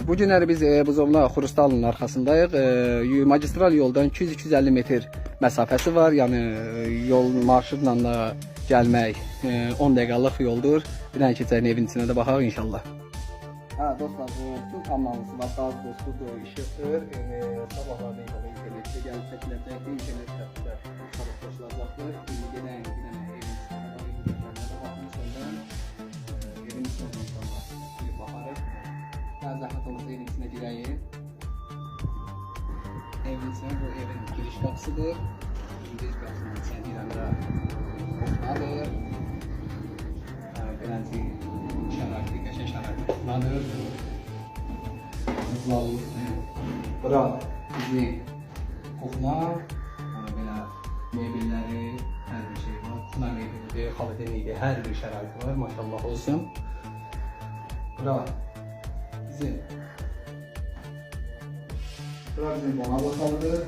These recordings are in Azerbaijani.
Bu günləri biz Buzovna Xurustalının arxasındayıq. Magistral yoldan 200-250 metr məsafəsi var. Yəni yol marşrutla da gəlmək 10 dəqiqəlik yoldur. Bir dənə keçək evin içinə də baxaq inşallah. Hə dostlar, bütün kanalımız var. Qaz dostudur, işıqdır. Sabahlarda inşallah internetdə gəlib çəkiləcək. İnternet xəttində çalışılacaqdır. Gedək, evin içinə evin içinə inşallah baxarıq. Biraz zahmet olursa evin içine gireyim. Evin içine, bu evin giriş kapısıdır. Giriş kapısının içine girəndə qopnadır. Beləncə şəraitli, qəşəng şəraitli qopnadır. Hızlalıq. Bura bizi qopna. Belə mebelləri, hər bir şey var. Qopna mebeldir, xalıdenidir, hər bir şəraiti var. Maşallah olsun. Bura Bura bizim qonaq otağıdır.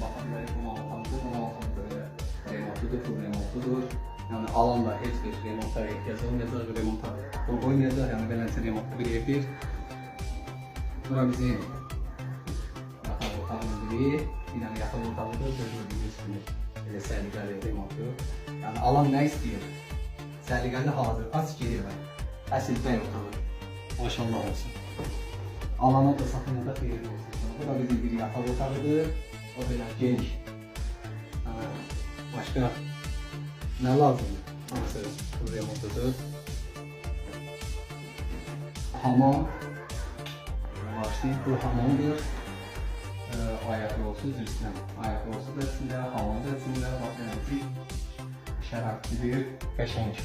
Baxımları qonaq otağıdır. Qonaq otağı böyle remontludur, full remontludur. Yəni alanda heç bir remonta ehtiyac olmayacaq, remonta qoymayacaq. Yəni beləncə remontlu bir evdir. Bura bizim yataq otağımız biri. Bir dənə yataq otağıdır. Gördüyünüz kimi elə səliqəli remontlu. Yəni alan nə istəyir? Səliqəli hazır, aç gedir və əsl bəy otağı. Maşallah olsun. Alana da satına da xeyirli olsun. Bu da bizim bir yataq otağıdır. O belə geniş. Başqa nə lazımdır? Hamısı bu remontudur. Hamam. Başlayıb bu hamamdır. Ayaqlı olsun, üzrüstən. Ayaqlı olsun da içində, hamam da içində. Baxın ki, şəraitli bir qəşəng.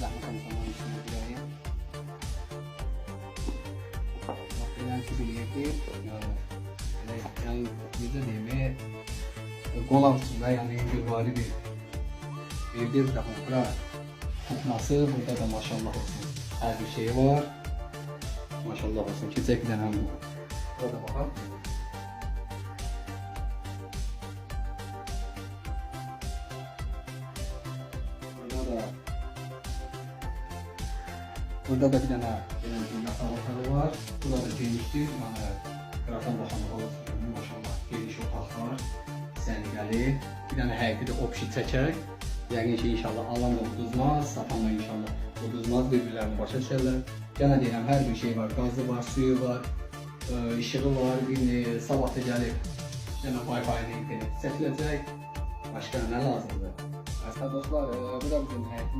Zahmet olmadan içine gireyim. Beləncə bir yerdir. Yəni necə deyim, qonaq içində, yəni ünvanlı bir evdir. Bura qopnası, burada da maşallah olsun. Hər bir şey var. Maşallah olsun. Keçək bir dənə burada baxaq. Burada da bir dənə yataq otağı var. Burada da genişdir. Yəni qrafan baxanlığı olsun. Maşallah geniş otaqlar. Səliqəli. Bir dənə həqiqi də opşi çəkək. Yəqin ki inşallah alan da uduzmaz. Satan da inşallah uduzmaz. Bir-birlərini başa düşərlər. Yenə deyirəm, hər bir şey var. Qazı var, suyu var, işığı var. Sabah da gəlib yenə Wi-Fi-ni internet çəkiləcək. Başqa nə lazımdır? Dostlar, bu da bizim həyətimiz.